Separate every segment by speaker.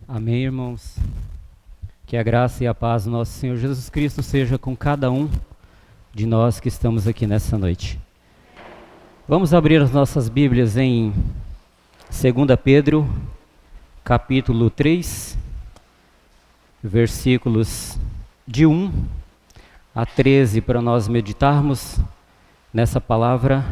Speaker 1: Amém, irmãos. Que a graça e a paz do nosso Senhor Jesus Cristo seja com cada um de nós que estamos aqui nessa noite. Vamos abrir as nossas Bíblias em 2 Pedro, capítulo 3, versículos de 1 a 13, para nós meditarmos nessa palavra.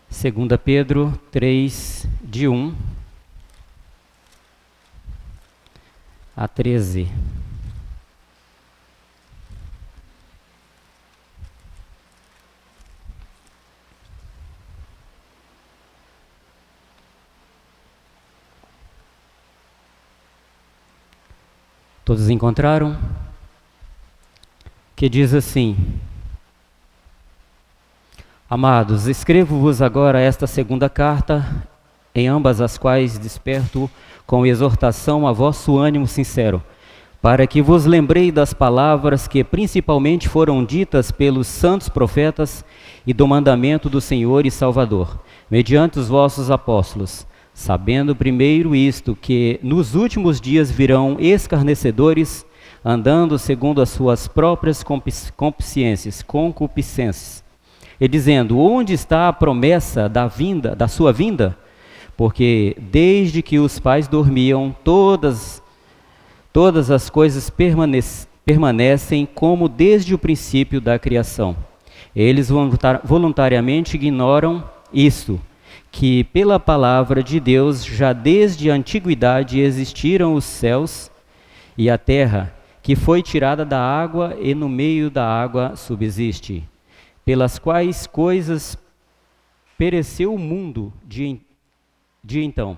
Speaker 1: Segunda Pedro 3, de 1 a 13. Todos encontraram? Que diz assim: Amados, escrevo-vos agora esta segunda carta, em ambas as quais desperto com exortação a vosso ânimo sincero, para que vos lembrei das palavras que principalmente foram ditas pelos santos profetas e do mandamento do Senhor e Salvador, mediante os vossos apóstolos, sabendo primeiro isto, que nos últimos dias virão escarnecedores, andando segundo as suas próprias concupiscências, e dizendo: onde está a promessa da sua vinda? Porque desde que os pais dormiam, todas as coisas permanecem como desde o princípio da criação. Eles voluntariamente ignoram isto, que pela palavra de Deus já desde a antiguidade existiram os céus e a terra, que foi tirada da água e no meio da água subsiste, pelas quais coisas pereceu o mundo de então,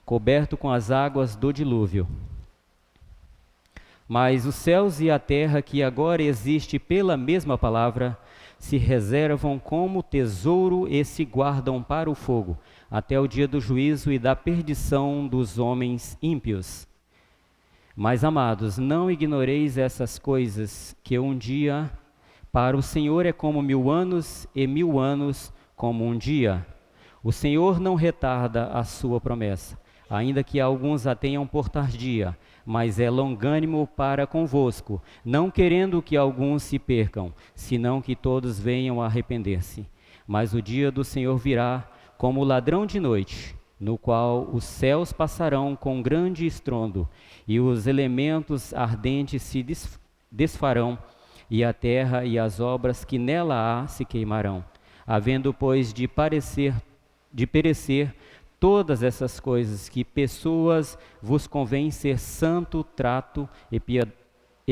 Speaker 1: coberto com as águas do dilúvio. Mas os céus e a terra, que agora existe pela mesma palavra, se reservam como tesouro e se guardam para o fogo, até o dia do juízo e da perdição dos homens ímpios. Mas, amados, não ignoreis essas coisas, que um dia para o Senhor é como 1000 anos, e 1000 anos como um dia. O Senhor não retarda a sua promessa, ainda que alguns a tenham por tardia, mas é longânimo para convosco, não querendo que alguns se percam, senão que todos venham a arrepender-se. Mas o dia do Senhor virá como ladrão de noite, no qual os céus passarão com grande estrondo, e os elementos ardentes se desfarão, e a terra e as obras que nela há se queimarão. Havendo, pois, de perecer todas essas coisas, que pessoas vos convém ser santo trato e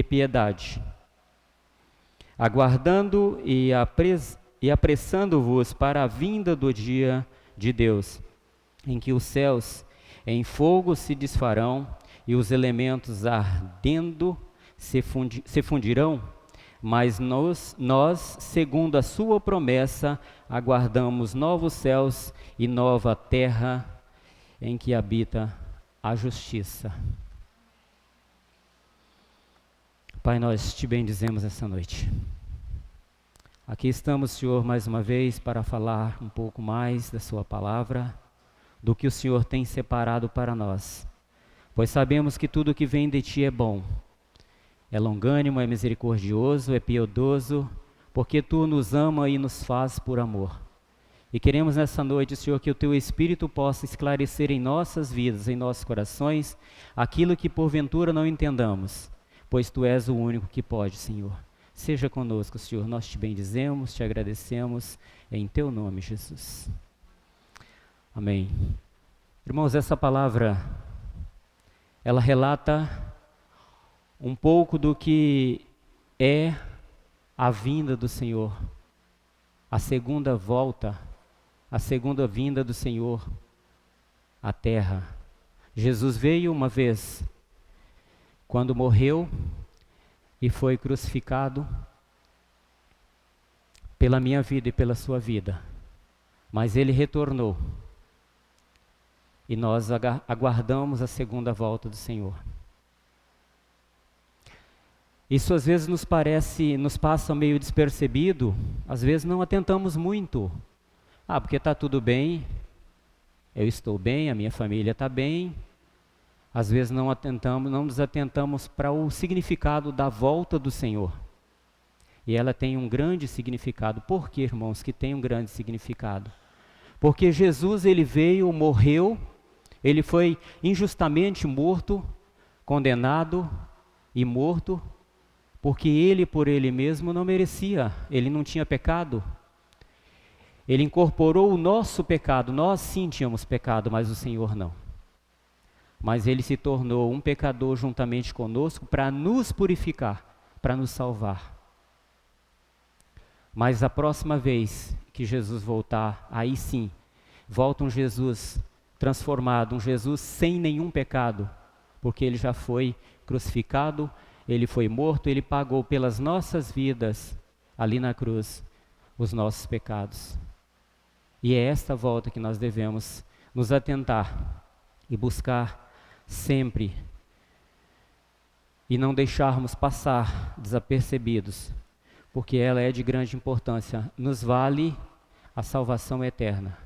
Speaker 1: piedade, aguardando e apressando-vos para a vinda do dia de Deus, em que os céus em fogo se desfarão e os elementos ardendo se fundirão. Mas nós, segundo a sua promessa, aguardamos novos céus e nova terra em que habita a justiça. Pai, nós te bendizemos essa noite. Aqui estamos, Senhor, mais uma vez para falar um pouco mais da sua palavra, do que o Senhor tem separado para nós, pois sabemos que tudo que vem de ti é bom. É longânimo, é misericordioso, é piedoso, porque Tu nos ama e nos faz por amor. E queremos nessa noite, Senhor, que o Teu Espírito possa esclarecer em nossas vidas, em nossos corações, aquilo que porventura não entendamos, pois Tu és o único que pode, Senhor. Seja conosco, Senhor, nós te bendizemos, te agradecemos, em Teu nome, Jesus. Amém. Irmãos, essa palavra, ela relata um pouco do que é a vinda do Senhor, a segunda volta, a segunda vinda do Senhor à terra. Jesus veio uma vez, quando morreu e foi crucificado pela minha vida e pela sua vida, mas Ele retornou e nós aguardamos a segunda volta do Senhor. Isso às vezes nos passa meio despercebido, às vezes não atentamos muito Ah, porque está tudo bem, eu estou bem, a minha família está bem. Às vezes não nos atentamos para o significado da volta do Senhor. E ela tem um grande significado. Por que, irmãos, que tem um grande significado? Porque Jesus, ele veio, morreu, ele foi injustamente morto, condenado e morto, porque ele por ele mesmo não merecia, ele não tinha pecado. Ele incorporou o nosso pecado, nós sim tínhamos pecado, mas o Senhor não. Mas ele se tornou um pecador juntamente conosco para nos purificar, para nos salvar. Mas a próxima vez que Jesus voltar, aí sim, volta um Jesus transformado, um Jesus sem nenhum pecado, porque ele já foi crucificado, ele foi morto, ele pagou pelas nossas vidas, ali na cruz, os nossos pecados. E é esta volta que nós devemos nos atentar e buscar sempre, e não deixarmos passar desapercebidos, porque ela é de grande importância, nos vale a salvação eterna.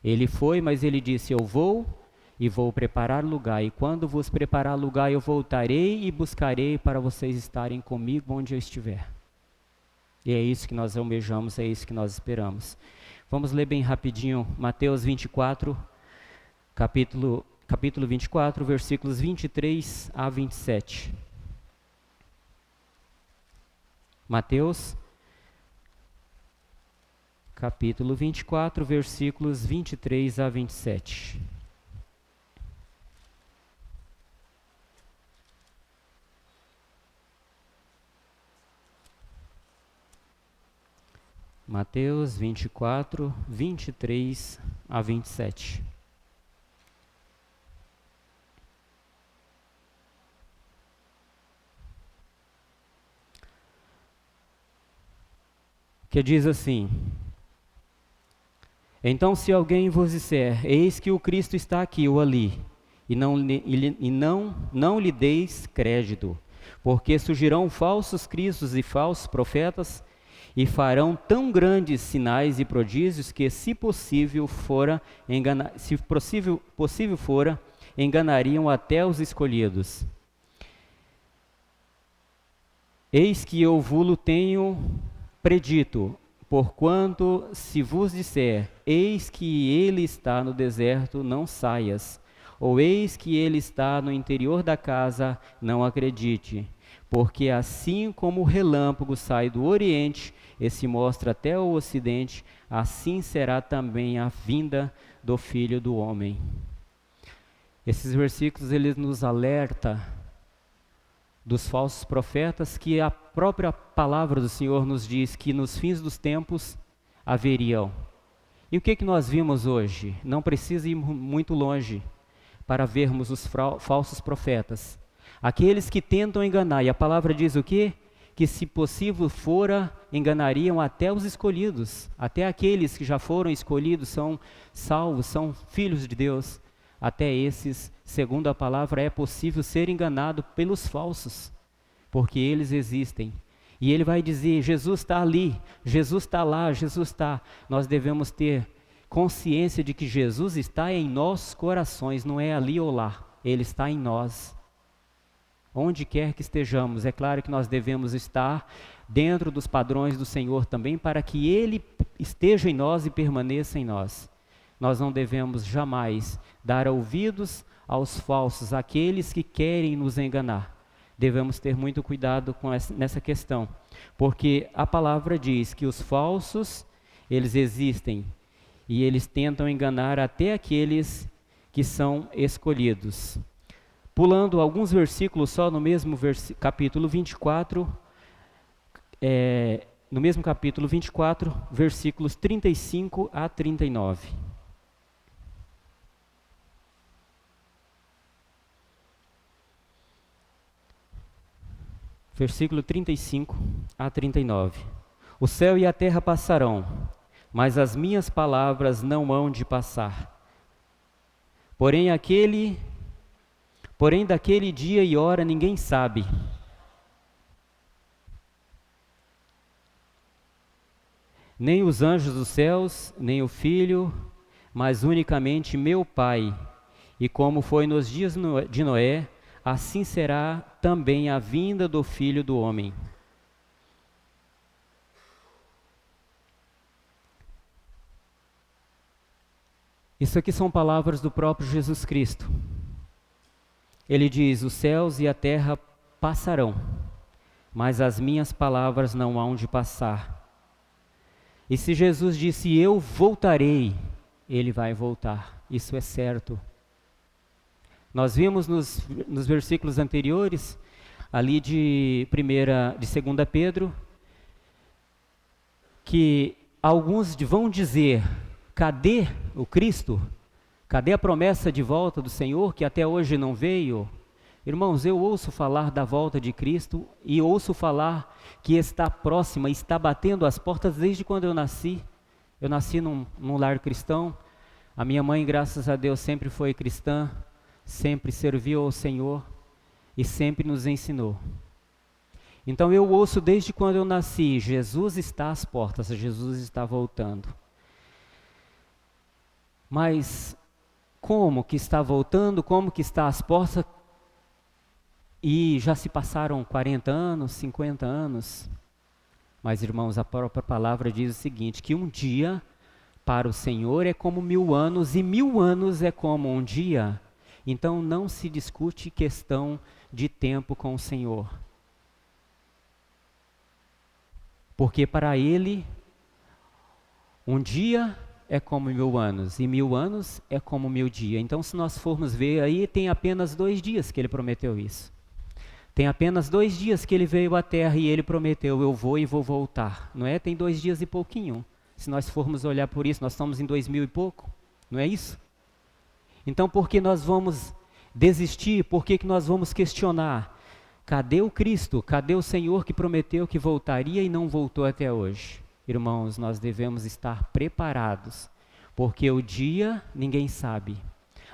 Speaker 1: Ele foi, mas ele disse, eu vou e vou preparar lugar, e quando vos preparar lugar eu voltarei e buscarei para vocês estarem comigo onde eu estiver. E é isso que nós almejamos, é isso que nós esperamos. Vamos ler bem rapidinho Mateus 24, capítulo 24, versículos 23 a 27. Mateus, capítulo 24, versículos 23 a 27. Mateus 24, 23 a 27. Que diz assim: então se alguém vos disser, eis que o Cristo está aqui ou ali, e não lhe deis crédito, porque surgirão falsos cristos e falsos profetas, e farão tão grandes sinais e prodígios que, se possível fora, enganariam até os escolhidos. Eis que eu vulo tenho predito, porquanto se vos disser, eis que ele está no deserto, não saias, ou eis que ele está no interior da casa, não acredite. Porque assim como o relâmpago sai do oriente e se mostra até o ocidente, assim será também a vinda do Filho do Homem. Esses versículos, eles nos alertam dos falsos profetas, que a própria palavra do Senhor nos diz que nos fins dos tempos haveriam. E o que nós vimos hoje? Não precisa ir muito longe para vermos os falsos profetas. Aqueles que tentam enganar, e a palavra diz o quê? Que se possível fora, enganariam até os escolhidos, até aqueles que já foram escolhidos, são salvos, são filhos de Deus. Até esses, segundo a palavra, é possível ser enganado pelos falsos, porque eles existem. E ele vai dizer, Jesus está ali, Jesus está lá, Jesus está. Nós devemos ter consciência de que Jesus está em nossos corações, não é ali ou lá, ele está em nós. Onde quer que estejamos, é claro que nós devemos estar dentro dos padrões do Senhor também, para que Ele esteja em nós e permaneça em nós. Nós não devemos jamais dar ouvidos aos falsos, aqueles que querem nos enganar. Devemos ter muito cuidado nessa questão, porque a palavra diz que os falsos, eles existem, e eles tentam enganar até aqueles que são escolhidos. Pulando alguns versículos só no mesmo capítulo 24, no mesmo capítulo 24, versículos 35 a 39. Versículo 35 a 39. O céu e a terra passarão, mas as minhas palavras não hão de passar. Porém daquele dia e hora ninguém sabe. nem os anjos dos céus, nem o Filho, mas unicamente meu Pai. E como foi nos dias de Noé, assim será também a vinda do Filho do Homem. Isso aqui são palavras do próprio Jesus Cristo. Ele diz: os céus e a terra passarão, mas as minhas palavras não hão de passar. E se Jesus disse: eu voltarei, ele vai voltar. Isso é certo. Nós vimos nos versículos anteriores, ali de 2 Pedro, que alguns vão dizer: cadê o Cristo? Cadê a promessa de volta do Senhor que até hoje não veio? Irmãos, eu ouço falar da volta de Cristo e ouço falar que está próxima, está batendo as portas desde quando eu nasci. Eu nasci num lar cristão. A minha mãe, graças a Deus, sempre foi cristã, sempre serviu ao Senhor e sempre nos ensinou. Então eu ouço desde quando eu nasci: Jesus está às portas, Jesus está voltando. Mas como que está voltando, como que está às portas, e já se passaram 40 anos, 50 anos? Mas, irmãos, a própria palavra diz o seguinte, que um dia para o Senhor é como 1000 anos, e 1000 anos é como um dia. Então não se discute questão de tempo com o Senhor. Porque para Ele, um dia é como 1000 anos, e 1000 anos é como 1000 dias. Então, se nós formos ver aí, tem apenas 2 dias que Ele prometeu isso. Tem apenas 2 dias que Ele veio à terra e Ele prometeu: eu vou e vou voltar. Não é? Tem 2 dias e pouquinho. Se nós formos olhar por isso, nós estamos em 2000 e pouco. Não é isso? Então, por que nós vamos desistir? Por que nós vamos questionar? Cadê o Cristo? Cadê o Senhor que prometeu que voltaria e não voltou até hoje? Irmãos, nós devemos estar preparados, porque o dia ninguém sabe.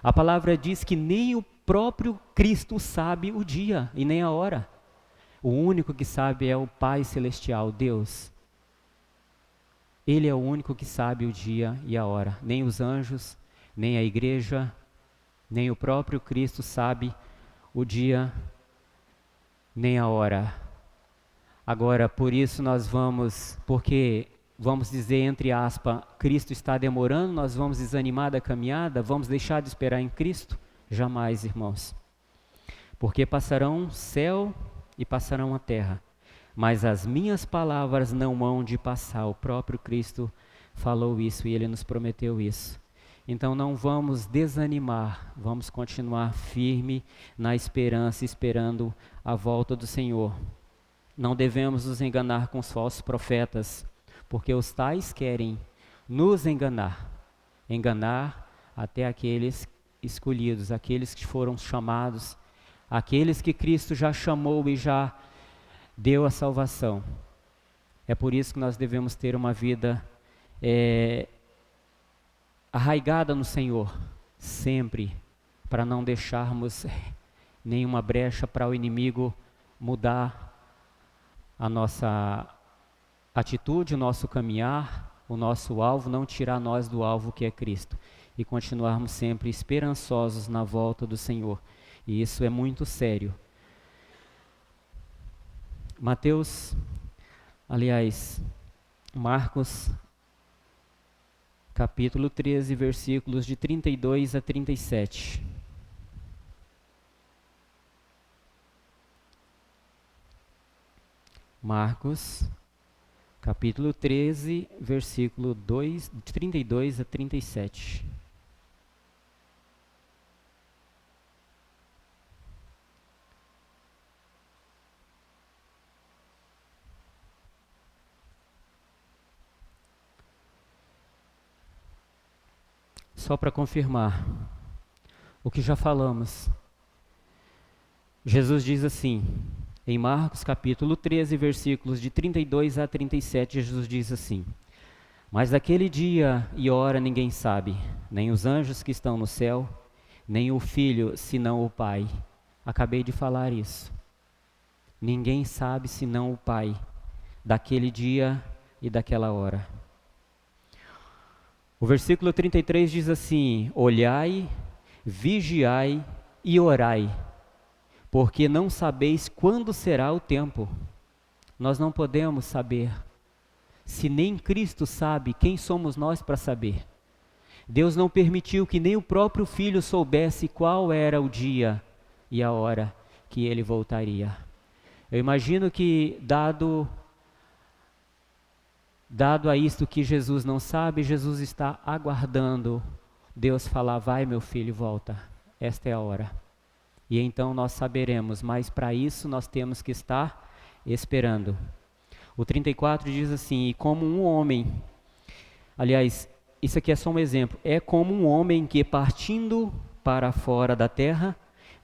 Speaker 1: A palavra diz que nem o próprio Cristo sabe o dia e nem a hora. O único que sabe é o Pai Celestial, Deus. Ele é o único que sabe o dia e a hora. Nem os anjos, nem a igreja, nem o próprio Cristo sabe o dia nem a hora. Agora, por isso porque vamos dizer, entre aspas, Cristo está demorando, nós vamos desanimar da caminhada, vamos deixar de esperar em Cristo? Jamais, irmãos. Porque passarão o céu e passarão a terra, mas as minhas palavras não hão de passar. O próprio Cristo falou isso e Ele nos prometeu isso. Então não vamos desanimar, vamos continuar firme na esperança, esperando a volta do Senhor. Não devemos nos enganar com os falsos profetas, porque os tais querem nos enganar até aqueles escolhidos, aqueles que foram chamados, aqueles que Cristo já chamou e já deu a salvação. É por isso que nós devemos ter uma vida arraigada no Senhor, sempre, para não deixarmos nenhuma brecha para o inimigo mudar a nossa atitude, o nosso caminhar, o nosso alvo, não tirar nós do alvo que é Cristo, e continuarmos sempre esperançosos na volta do Senhor. E isso é muito sério. Marcos, capítulo 13, versículos de 32 a 37. Marcos, capítulo 13, versículo 2, de 32 a 37. Só para confirmar o que já falamos. Jesus diz assim, em Marcos capítulo 13, versículos de 32 a 37, Jesus diz assim: mas daquele dia e hora ninguém sabe, nem os anjos que estão no céu, nem o Filho, senão o Pai. Acabei de falar isso. Ninguém sabe senão o Pai, daquele dia e daquela hora. O versículo 33 diz assim: olhai, vigiai e orai, porque não sabeis quando será o tempo. Nós não podemos saber. Se nem Cristo sabe, quem somos nós para saber? Deus não permitiu que nem o próprio Filho soubesse qual era o dia e a hora que ele voltaria. Eu imagino que, dado a isto que Jesus não sabe, Jesus está aguardando Deus falar: vai meu filho, volta, esta é a hora. E então nós saberemos, mas para isso nós temos que estar esperando. O 34 diz assim: e como um homem, aliás, isso aqui é só um exemplo, é como um homem que, partindo para fora da terra,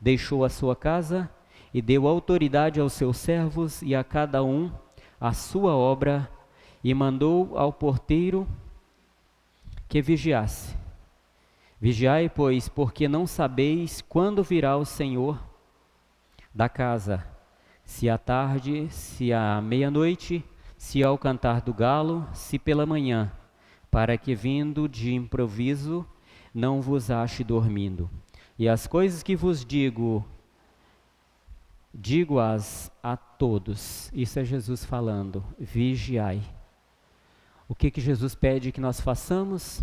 Speaker 1: deixou a sua casa e deu autoridade aos seus servos e a cada um a sua obra, e mandou ao porteiro que vigiasse. Vigiai, pois, porque não sabeis quando virá o Senhor da casa, se à tarde, se à meia-noite, se ao cantar do galo, se pela manhã, para que vindo de improviso não vos ache dormindo. E as coisas que vos digo-as a todos. Isso é Jesus falando: vigiai. O que Jesus pede que nós façamos?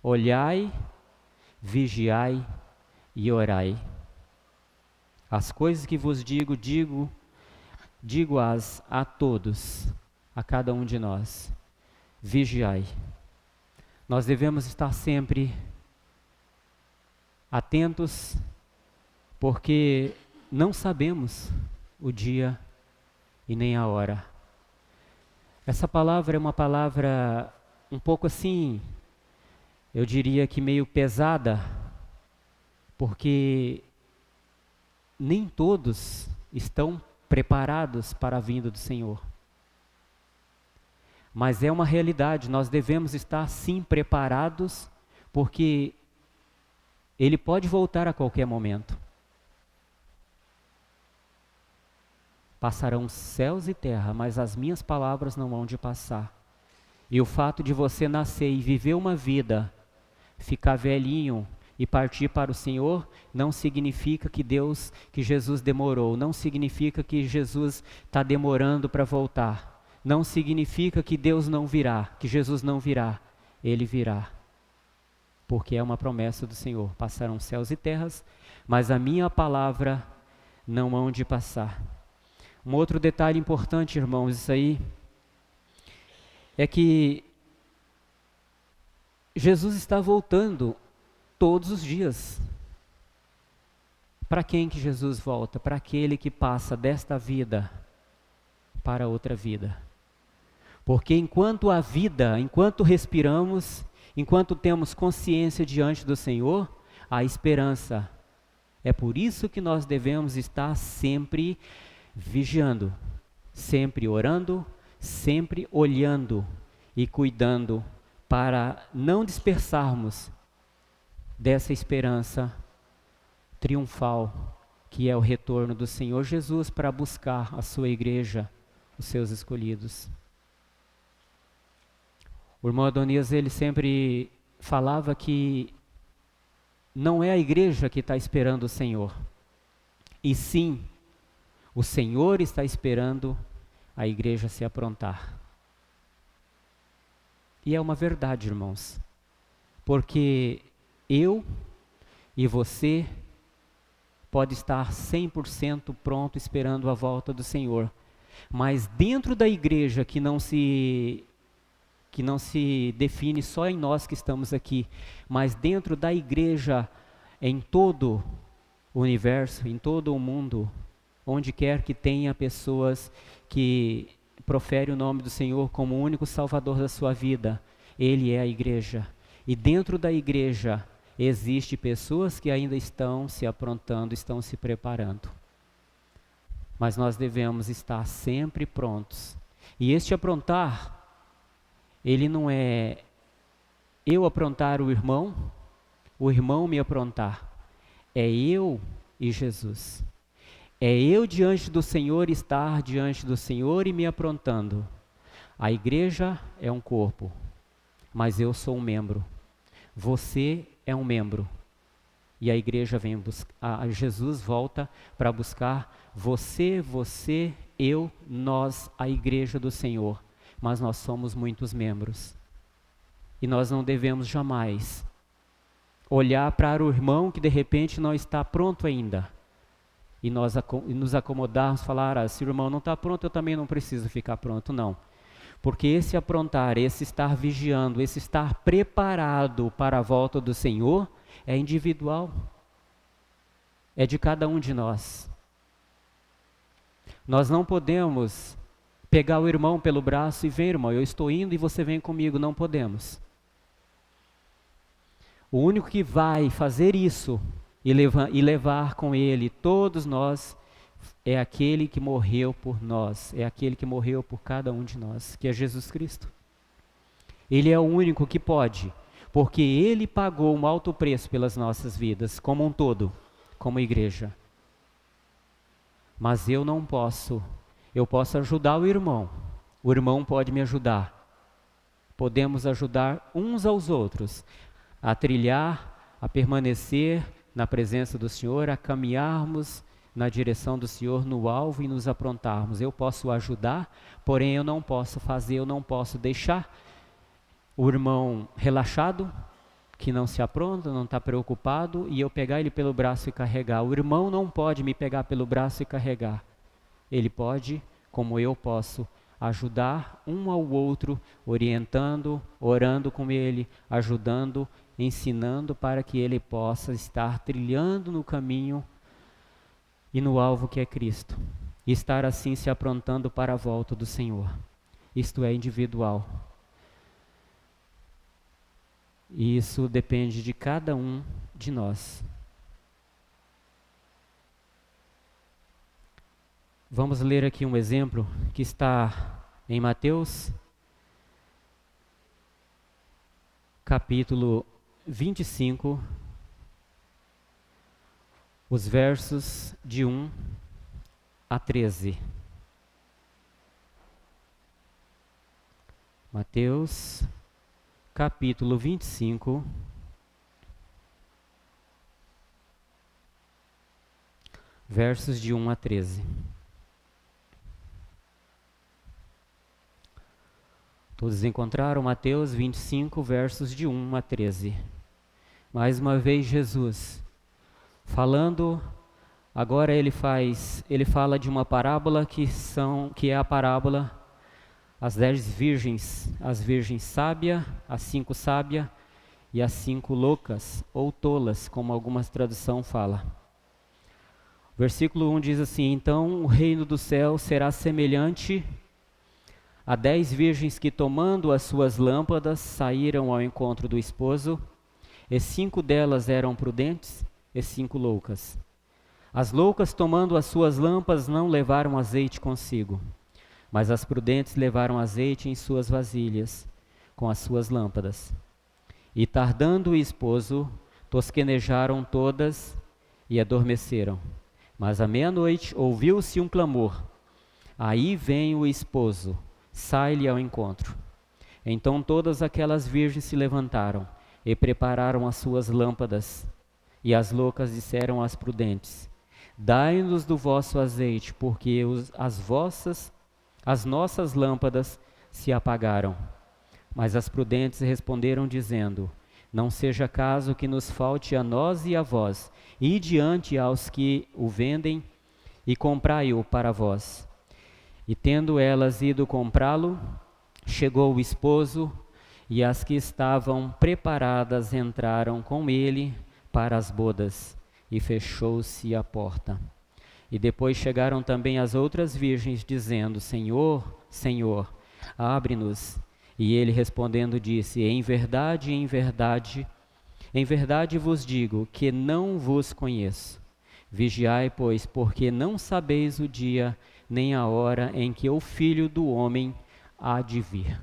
Speaker 1: Olhai, vigiai e orai. As coisas que vos digo-as a todos, a cada um de nós. Vigiai. Nós devemos estar sempre atentos, porque não sabemos o dia e nem a hora. Essa palavra é uma palavra um pouco assim, eu diria que meio pesada, porque nem todos estão preparados para a vinda do Senhor. Mas é uma realidade, nós devemos estar sim preparados, porque Ele pode voltar a qualquer momento. Passarão céus e terra, mas as minhas palavras não hão de passar. E o fato de você nascer e viver uma vida, ficar velhinho e partir para o Senhor, não significa que Jesus demorou, não significa que Jesus está demorando para voltar, não significa que Deus não virá, que Jesus não virá, Ele virá, porque é uma promessa do Senhor: passarão céus e terras, mas a minha palavra não hão de passar. Um outro detalhe importante, irmãos, isso aí, é que Jesus está voltando todos os dias. Para quem que Jesus volta? Para aquele que passa desta vida para outra vida. Porque enquanto há vida, enquanto respiramos, enquanto temos consciência diante do Senhor, há esperança. É por isso que nós devemos estar sempre vigiando, sempre orando, sempre olhando e cuidando, para não dispersarmos dessa esperança triunfal, que é o retorno do Senhor Jesus para buscar a sua igreja, os seus escolhidos. O irmão Adonias, ele sempre falava que não é a igreja que está esperando o Senhor, e sim, o Senhor está esperando a igreja se aprontar. E é uma verdade, irmãos, porque eu e você pode estar 100% pronto esperando a volta do Senhor, mas dentro da igreja que não se define só em nós que estamos aqui, mas dentro da igreja em todo o universo, em todo o mundo, onde quer que tenha pessoas que proferem o nome do Senhor como o único Salvador da sua vida, Ele é a igreja. E dentro da igreja existe pessoas que ainda estão se aprontando, estão se preparando. Mas nós devemos estar sempre prontos. E este aprontar, ele não é eu aprontar o irmão me aprontar. É eu e Jesus. É eu diante do Senhor, estar diante do Senhor e me aprontando. A igreja é um corpo, mas eu sou um membro. Você é um membro. E a igreja vem buscar, Jesus volta para buscar você, eu, nós, a igreja do Senhor. Mas nós somos muitos membros. E nós não devemos jamais olhar para o irmão que de repente não está pronto ainda. E nos acomodarmos, falar, se o irmão não está pronto, eu também não preciso ficar pronto, não. Porque esse aprontar, esse estar vigiando, esse estar preparado para a volta do Senhor, é individual. É de cada um de nós. Nós não podemos pegar o irmão pelo braço e vem, irmão, eu estou indo e você vem comigo. Não podemos. O único que vai fazer isso e levar com ele todos nós é aquele que morreu por nós, é aquele que morreu por cada um de nós, que é Jesus Cristo. Ele é o único que pode, porque ele pagou um alto preço pelas nossas vidas, como um todo, como igreja. Mas eu não posso, eu posso ajudar o irmão pode me ajudar. Podemos ajudar uns aos outros a trilhar, a permanecer na presença do Senhor, a caminharmos na direção do Senhor, no alvo e nos aprontarmos. Eu posso ajudar, porém eu não posso fazer, eu não posso deixar o irmão relaxado, que não se apronta, não está preocupado, e eu pegar ele pelo braço e carregar. O irmão não pode me pegar pelo braço e carregar. Ele pode, como eu posso, ajudar um ao outro, orientando, orando com ele, ajudando, ensinando para que ele possa estar trilhando no caminho e no alvo que é Cristo. E estar assim se aprontando para a volta do Senhor. Isto é individual. E isso depende de cada um de nós. Vamos ler aqui um exemplo que está em Mateus, capítulo 25, os versos de 1 a 13. Mateus, capítulo 25, versos de 1 a 13. Todos encontraram Mateus 25, versos de 1 a 13. Mais uma vez Jesus, falando, agora ele fala de uma parábola que é a parábola as 10 virgens, as virgens sábias, as 5 sábias e as 5 loucas ou tolas, como algumas traduções falam. Versículo 1 diz assim: então o reino do céu será semelhante a 10 virgens que, tomando as suas lâmpadas, saíram ao encontro do esposo, e 5 delas eram prudentes e 5 loucas. As loucas, tomando as suas lâmpadas, não levaram azeite consigo, mas as prudentes levaram azeite em suas vasilhas, com as suas lâmpadas. E tardando o esposo, tosquenejaram todas e adormeceram. Mas à meia-noite ouviu-se um clamor: aí vem o esposo, sai-lhe ao encontro. Então todas aquelas virgens se levantaram e prepararam as suas lâmpadas. E as loucas disseram às prudentes: dai-nos do vosso azeite, porque as nossas lâmpadas se apagaram. Mas as prudentes responderam dizendo: não seja caso que nos falte a nós e a vós, e diante aos que o vendem, e comprai-o para vós. E tendo elas ido comprá-lo, chegou o esposo, e as que estavam preparadas entraram com ele para as bodas, e fechou-se a porta. E depois chegaram também as outras virgens, dizendo: Senhor, Senhor, abre-nos. E ele respondendo disse: em verdade vos digo que não vos conheço. Vigiai, pois, porque não sabeis o dia nem a hora em que o Filho do Homem há de vir.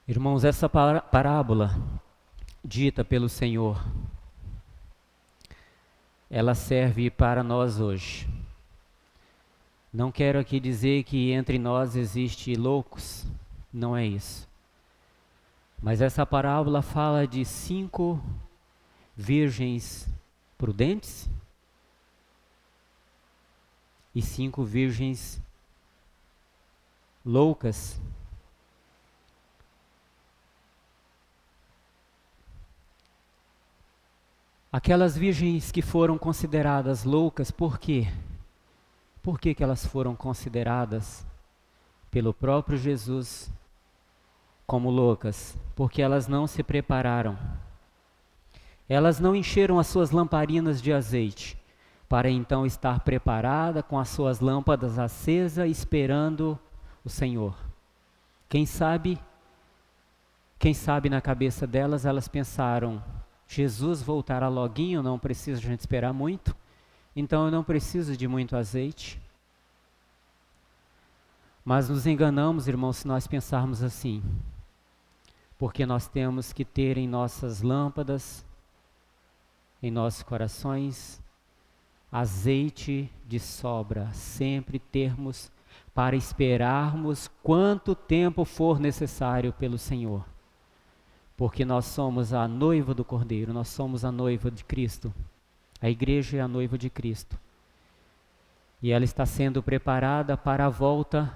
Speaker 1: Irmãos, essa parábola dita pelo Senhor, ela serve para nós hoje. Não quero aqui dizer que entre nós existe loucos, não é isso. Mas essa parábola fala de 5 virgens prudentes e 5 virgens loucas. Aquelas virgens que foram consideradas loucas, por quê? Por que elas foram consideradas pelo próprio Jesus como loucas? Porque elas não se prepararam. Elas não encheram as suas lamparinas de azeite, para então estar preparada com as suas lâmpadas acesas, esperando o Senhor. Quem sabe na cabeça delas, elas pensaram, Jesus voltará loguinho, não precisa a gente esperar muito, então eu não preciso de muito azeite. Mas nos enganamos, irmãos, se nós pensarmos assim, porque nós temos que ter em nossas lâmpadas, em nossos corações, azeite de sobra, sempre termos para esperarmos quanto tempo for necessário pelo Senhor. Porque nós somos a noiva do Cordeiro, nós somos a noiva de Cristo. A igreja é a noiva de Cristo. E ela está sendo preparada para a volta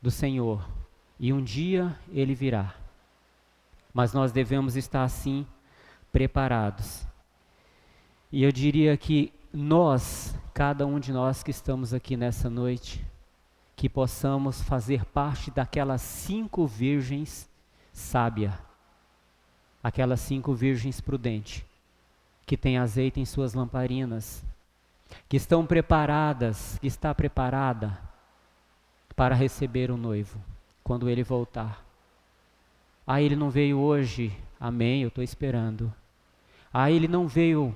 Speaker 1: do Senhor. E um dia Ele virá. Mas nós devemos estar assim, preparados. E eu diria que nós, cada um de nós que estamos aqui nessa noite, que possamos fazer parte daquelas 5 virgens sábias, aquelas 5 virgens prudentes, que têm azeite em suas lamparinas, que estão preparadas, que está preparada para receber o noivo, quando ele voltar. Ah, ele não veio hoje, amém, eu estou esperando. Ah, ele não veio,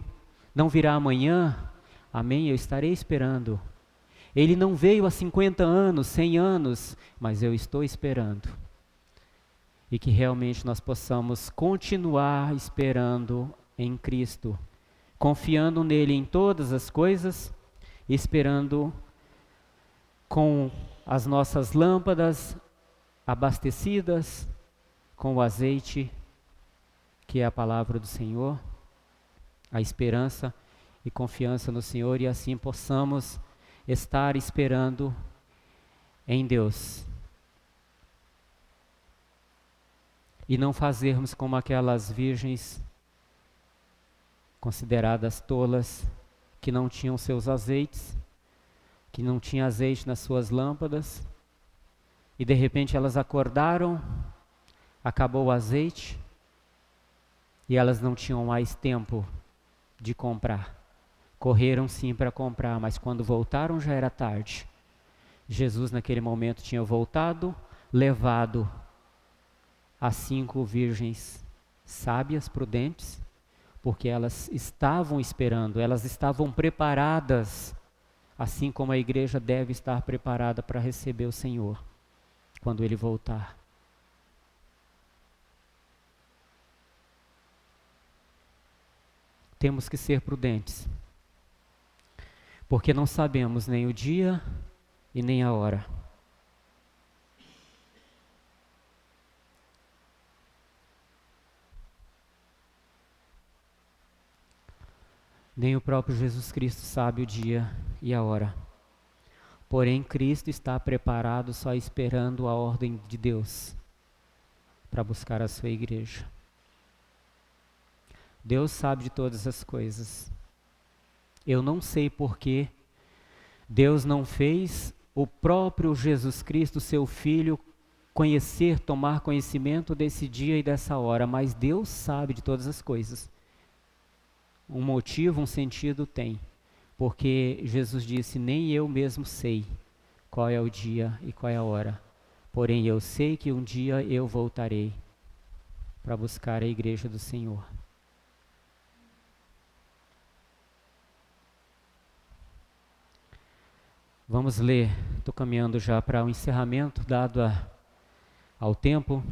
Speaker 1: não virá amanhã, amém, eu estarei esperando. Ele não veio há 50 anos, 100 anos, mas eu estou esperando. E que realmente nós possamos continuar esperando em Cristo, confiando nele em todas as coisas, esperando com as nossas lâmpadas abastecidas, com o azeite, que é a palavra do Senhor, a esperança e confiança no Senhor, e assim possamos estar esperando em Deus. E não fazermos como aquelas virgens consideradas tolas, que não tinham seus azeites, que não tinham azeite nas suas lâmpadas, e de repente elas acordaram, acabou o azeite, e elas não tinham mais tempo de comprar. Correram sim para comprar, mas quando voltaram já era tarde. Jesus naquele momento tinha voltado, levado as 5 virgens sábias, prudentes, porque elas estavam esperando, elas estavam preparadas, assim como a igreja deve estar preparada para receber o Senhor, quando Ele voltar. Temos que ser prudentes, porque não sabemos nem o dia e nem a hora. Nem o próprio Jesus Cristo sabe o dia e a hora. Porém, Cristo está preparado, só esperando a ordem de Deus para buscar a sua igreja. Deus sabe de todas as coisas. Eu não sei por que Deus não fez o próprio Jesus Cristo, seu Filho, conhecer, tomar conhecimento desse dia e dessa hora, mas Deus sabe de todas as coisas. Um motivo, um sentido tem, porque Jesus disse, nem eu mesmo sei qual é o dia e qual é a hora, porém eu sei que um dia eu voltarei para buscar a igreja do Senhor. Vamos ler, estou caminhando já para o encerramento, dado ao tempo,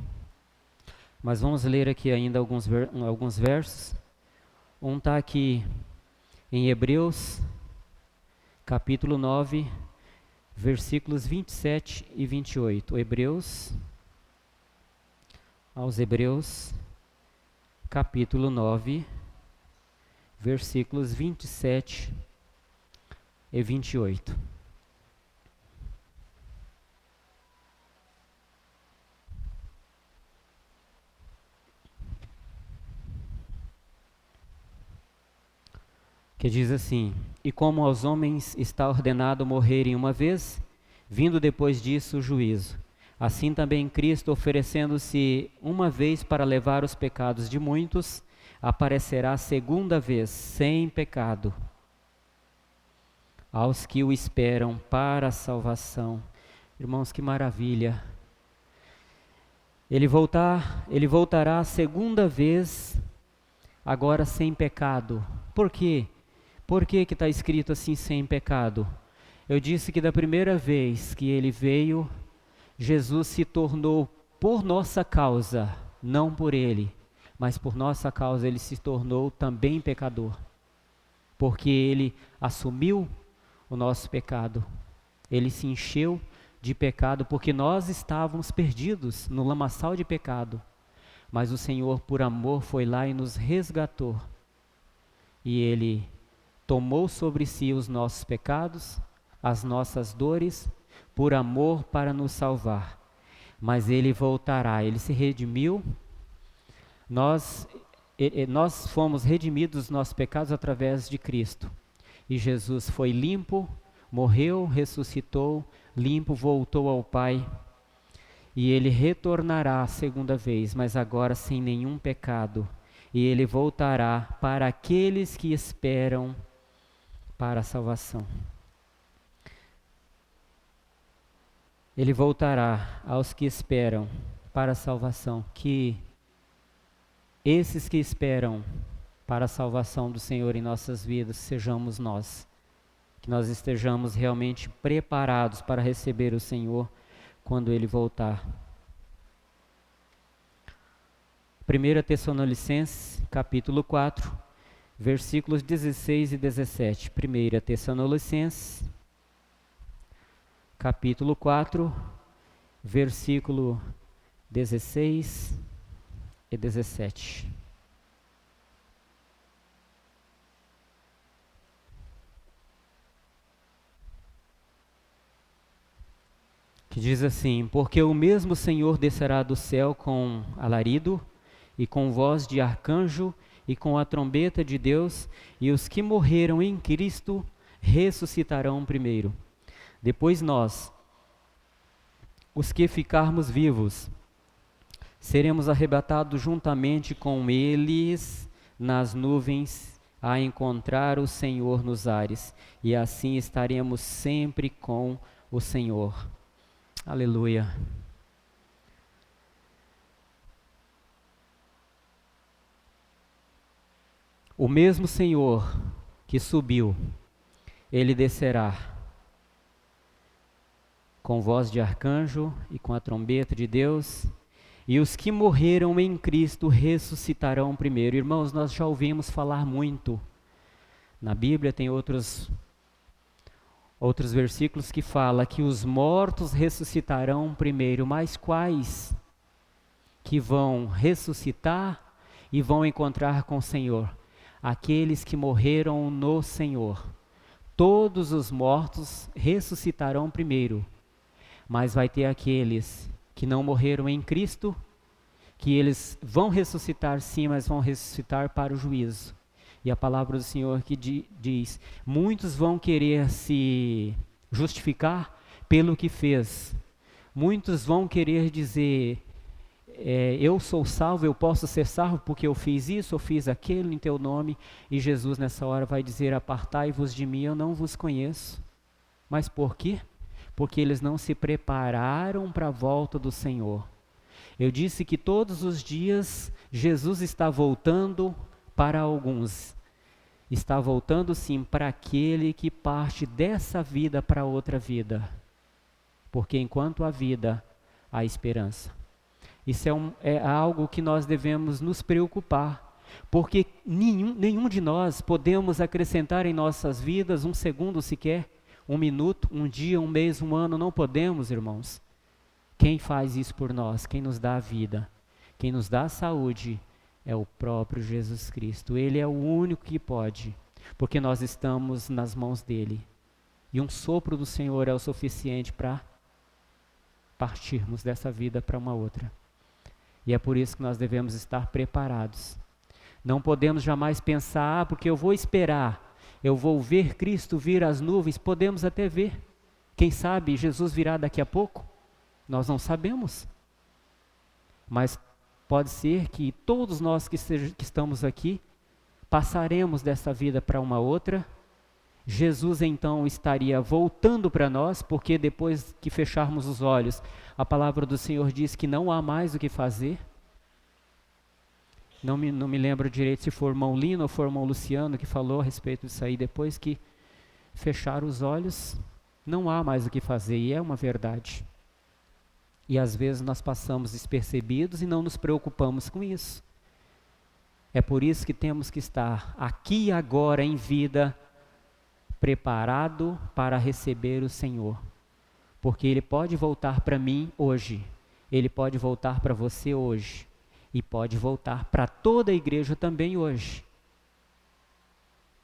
Speaker 1: mas vamos ler aqui ainda alguns versos. Um está aqui em Hebreus, capítulo 9, versículos 27 e 28. Aos Hebreus, capítulo 9, versículos 27 e 28. Que diz assim: E como aos homens está ordenado morrerem uma vez, vindo depois disso o juízo, assim também Cristo, oferecendo-se uma vez para levar os pecados de muitos, aparecerá segunda vez, sem pecado, aos que o esperam para a salvação. Irmãos, que maravilha! Ele voltará a segunda vez, agora sem pecado. Por quê? Por que está escrito assim, sem pecado? Eu disse que da primeira vez que ele veio, Jesus se tornou por nossa causa, não por ele, mas por nossa causa ele se tornou também pecador. Porque ele assumiu o nosso pecado. Ele se encheu de pecado porque nós estávamos perdidos no lamaçal de pecado. Mas o Senhor, por amor, foi lá e nos resgatou. E ele tomou sobre si os nossos pecados, as nossas dores, por amor para nos salvar. Mas ele voltará, ele se redimiu. Nós fomos redimidos dos nossos pecados através de Cristo. E Jesus foi limpo, morreu, ressuscitou, limpo, voltou ao Pai. E ele retornará a segunda vez, mas agora sem nenhum pecado. E ele voltará para aqueles que esperam para a salvação. Ele voltará aos que esperam para a salvação, que esses que esperam para a salvação do Senhor em nossas vidas sejamos nós, que nós estejamos realmente preparados para receber o Senhor quando Ele voltar. 1 Tessalonicenses, capítulo 4, versículos 16 e 17. 1 Tessalonicenses, capítulo 4, versículo 16 e 17. Que diz assim: Porque o mesmo Senhor descerá do céu com alarido, e com voz de arcanjo, e com a trombeta de Deus, e os que morreram em Cristo ressuscitarão primeiro. Depois nós, os que ficarmos vivos, seremos arrebatados juntamente com eles nas nuvens, a encontrar o Senhor nos ares, e assim estaremos sempre com o Senhor. Aleluia. O mesmo Senhor que subiu, Ele descerá com voz de arcanjo e com a trombeta de Deus, e os que morreram em Cristo ressuscitarão primeiro. Irmãos, nós já ouvimos falar muito. Na Bíblia tem outros versículos que falam que os mortos ressuscitarão primeiro, mas quais que vão ressuscitar e vão encontrar com o Senhor? Aqueles que morreram no Senhor. Todos os mortos ressuscitarão primeiro, mas vai ter aqueles que não morreram em Cristo, que eles vão ressuscitar sim, mas vão ressuscitar para o juízo. E a palavra do Senhor que diz, muitos vão querer se justificar pelo que fez. Muitos vão querer dizer, eu sou salvo, eu posso ser salvo porque eu fiz isso, eu fiz aquilo em teu nome. E Jesus nessa hora vai dizer, apartai-vos de mim, eu não vos conheço. Mas por quê? Porque eles não se prepararam para a volta do Senhor. Eu disse que todos os dias Jesus está voltando para alguns. Está voltando sim para aquele que parte dessa vida para outra vida. Porque enquanto há vida, há esperança. Isso é algo que nós devemos nos preocupar, porque nenhum de nós podemos acrescentar em nossas vidas um segundo sequer, um minuto, um dia, um mês, um ano, não podemos, irmãos. Quem faz isso por nós? Quem nos dá a vida? Quem nos dá a saúde é o próprio Jesus Cristo. Ele é o único que pode, porque nós estamos nas mãos dele. E um sopro do Senhor é o suficiente para partirmos dessa vida para uma outra. E é por isso que nós devemos estar preparados. Não podemos jamais pensar, porque eu vou esperar, eu vou ver Cristo vir às nuvens. Podemos até ver. Quem sabe Jesus virá daqui a pouco? Nós não sabemos. Mas pode ser que todos nós que estamos aqui passaremos dessa vida para uma outra. Jesus então estaria voltando para nós, porque depois que fecharmos os olhos, a palavra do Senhor diz que não há mais o que fazer. Não me lembro direito se for irmão Lino ou for irmão Luciano que falou a respeito disso aí. Depois que fechar os olhos, não há mais o que fazer, e é uma verdade. E às vezes nós passamos despercebidos e não nos preocupamos com isso. É por isso que temos que estar aqui e agora em vida, preparado para receber o Senhor. Porque Ele pode voltar para mim hoje, Ele pode voltar para você hoje, e pode voltar para toda a igreja também hoje.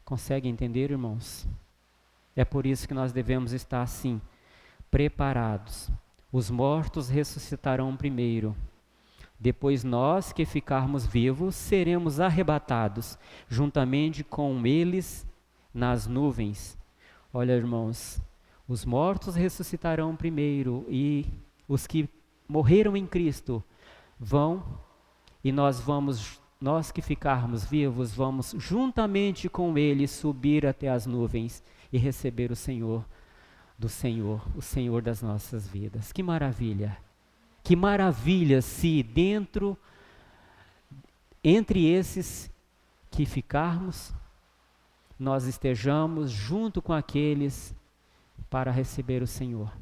Speaker 1: Consegue entender, irmãos? É por isso que nós devemos estar assim, preparados. Os mortos ressuscitarão primeiro. Depois nós que ficarmos vivos seremos arrebatados juntamente com eles nas nuvens. Olha, irmãos, os mortos ressuscitarão primeiro e os que morreram em Cristo vão, e nós que ficarmos vivos, vamos juntamente com eles subir até as nuvens e receber o Senhor do Senhor, o Senhor das nossas vidas. Que maravilha! Que maravilha se entre esses que ficarmos, nós estejamos junto com aqueles para receber o Senhor.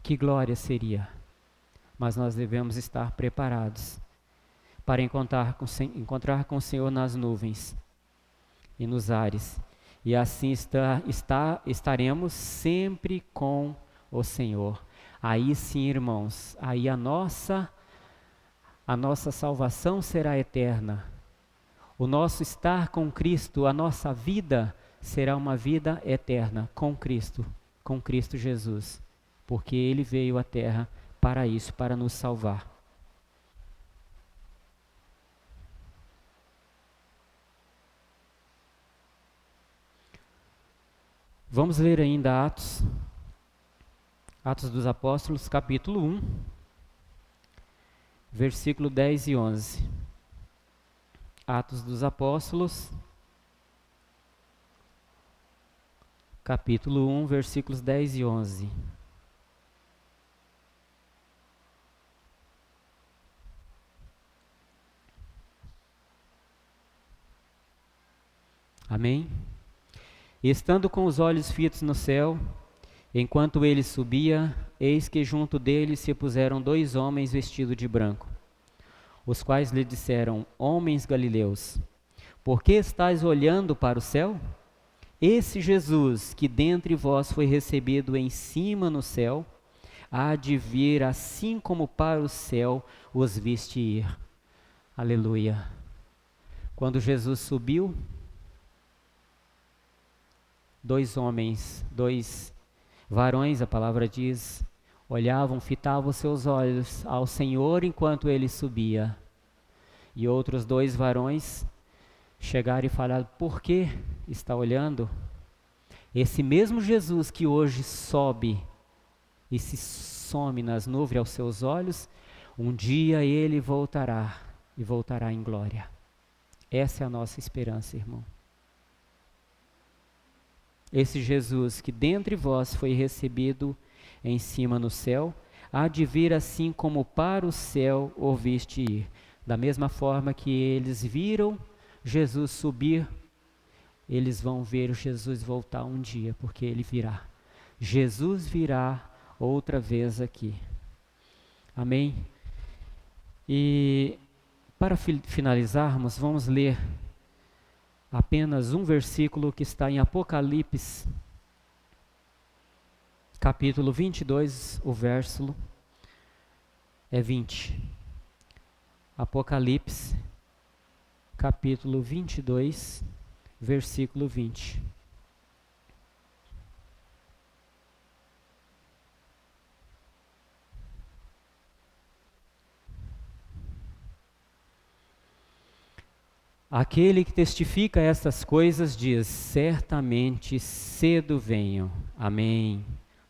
Speaker 1: Que glória seria! Mas nós devemos estar preparados para encontrar com o Senhor nas nuvens e nos ares. E assim estaremos sempre com o Senhor. Aí sim, irmãos, aí a nossa salvação será eterna. O nosso estar com Cristo, a nossa vida será uma vida eterna com Cristo Jesus. Porque Ele veio à terra para isso, para nos salvar. Vamos ler ainda Atos dos Apóstolos, capítulo 1, versículo 10 e 11. Atos dos Apóstolos, capítulo 1, versículos 10 e 11. Amém? E estando com os olhos fitos no céu, enquanto ele subia, eis que junto dele se puseram 2 homens vestidos de branco, os quais lhe disseram: Homens galileus, por que estáis olhando para o céu? Esse Jesus, que dentre vós foi recebido em cima no céu, há de vir assim como para o céu os viste ir. Aleluia. Quando Jesus subiu, 2 varões, a palavra diz, olhavam, fitavam seus olhos ao Senhor enquanto ele subia. E outros 2 varões chegaram e falaram: por que está olhando? Esse mesmo Jesus que hoje sobe e se some nas nuvens aos seus olhos, um dia ele voltará, e voltará em glória. Essa é a nossa esperança, irmão. Esse Jesus que dentre vós foi recebido em cima no céu, há de vir assim como para o céu o viste ir. Da mesma forma que eles viram Jesus subir, eles vão ver Jesus voltar um dia, porque ele virá. Jesus virá outra vez aqui. Amém? E para finalizarmos, vamos ler apenas um versículo que está em Apocalipse, capítulo 22, o verso é 20. Apocalipse, capítulo 22, versículo 20. Aquele que testifica estas coisas diz: certamente cedo venho. Amém.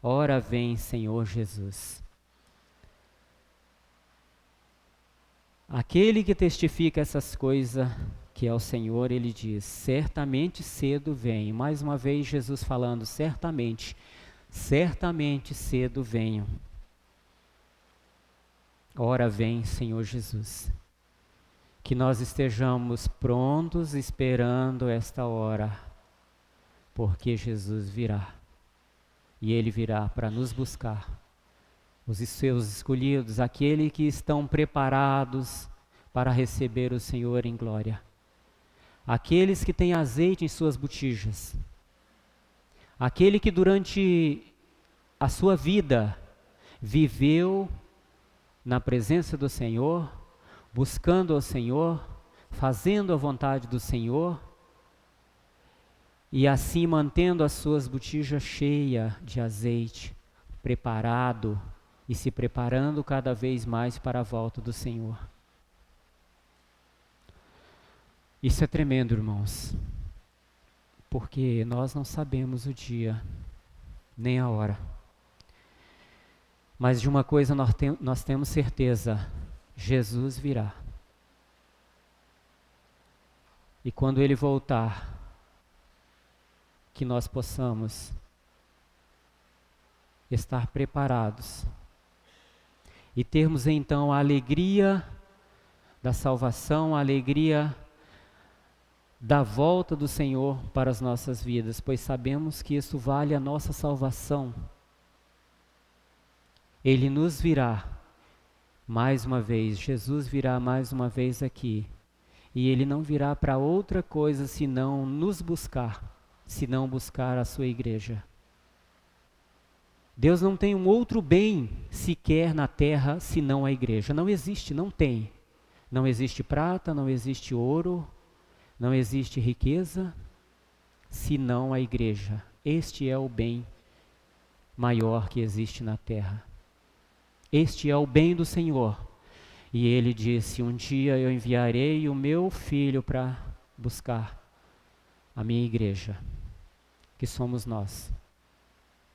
Speaker 1: Ora vem, Senhor Jesus. Aquele que testifica essas coisas, que é o Senhor, ele diz: certamente cedo venho. Mais uma vez Jesus falando: certamente cedo venho. Ora vem, Senhor Jesus. Que nós estejamos prontos esperando esta hora, porque Jesus virá. E Ele virá para nos buscar. Os seus escolhidos, aqueles que estão preparados para receber o Senhor em glória. Aqueles que têm azeite em suas botijas. Aquele que durante a sua vida viveu na presença do Senhor, buscando ao Senhor, fazendo a vontade do Senhor, e assim mantendo as suas botijas cheias de azeite, preparado e se preparando cada vez mais para a volta do Senhor. Isso é tremendo, irmãos, porque nós não sabemos o dia, nem a hora. Mas de uma coisa nós temos certeza: Jesus virá. E quando Ele voltar, que nós possamos estar preparados e termos então a alegria da salvação, a alegria da volta do Senhor para as nossas vidas, pois sabemos que isso vale a nossa salvação. Ele nos virá mais uma vez, Jesus virá mais uma vez aqui, e Ele não virá para outra coisa senão nos buscar, senão buscar a sua igreja. Deus não tem um outro bem sequer na terra senão a igreja. Não existe, não tem. Não existe prata, não existe ouro, não existe riqueza, senão a igreja. Este é o bem maior que existe na terra. Este é o bem do Senhor. E Ele disse: um dia eu enviarei o meu Filho para buscar a minha igreja, que somos nós.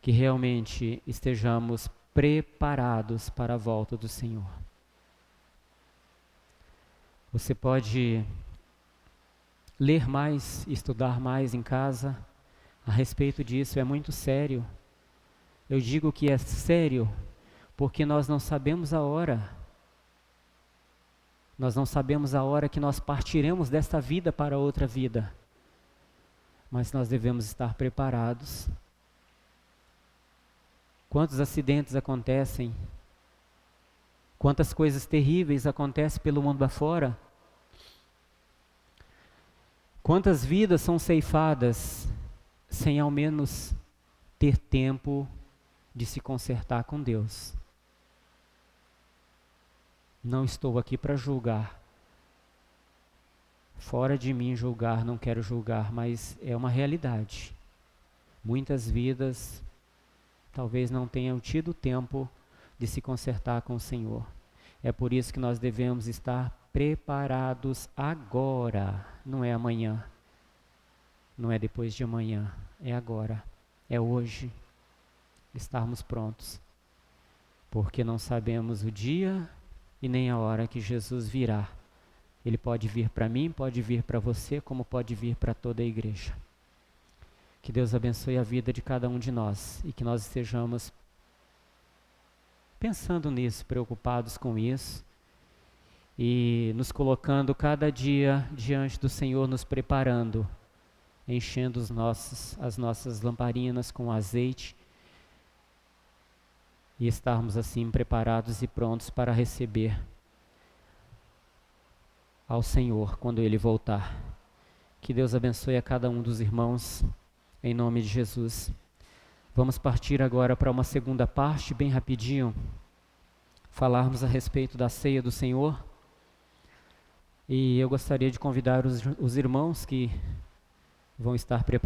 Speaker 1: Que realmente estejamos preparados para a volta do Senhor. Você pode ler mais, estudar mais em casa a respeito disso, é muito sério. Eu digo que é sério porque nós não sabemos a hora. Nós não sabemos a hora que nós partiremos desta vida para outra vida. Mas nós devemos estar preparados. Quantos acidentes acontecem? Quantas coisas terríveis acontecem pelo mundo afora? Quantas vidas são ceifadas sem ao menos ter tempo de se consertar com Deus? Não estou aqui para julgar. Fora de mim julgar, não quero julgar, mas é uma realidade. Muitas vidas talvez não tenham tido tempo de se consertar com o Senhor. É por isso que nós devemos estar preparados agora, não é amanhã, não é depois de amanhã, é agora, é hoje, estarmos prontos, porque não sabemos o dia e nem a hora que Jesus virá. Ele pode vir para mim, pode vir para você, como pode vir para toda a igreja. Que Deus abençoe a vida de cada um de nós e que nós estejamos pensando nisso, preocupados com isso e nos colocando cada dia diante do Senhor, nos preparando, enchendo as nossas lamparinas com azeite e estarmos assim preparados e prontos para receber ao Senhor quando Ele voltar. Que Deus abençoe a cada um dos irmãos, em nome de Jesus. Vamos partir agora para uma segunda parte, bem rapidinho, falarmos a respeito da ceia do Senhor. E eu gostaria de convidar os irmãos que vão estar preparados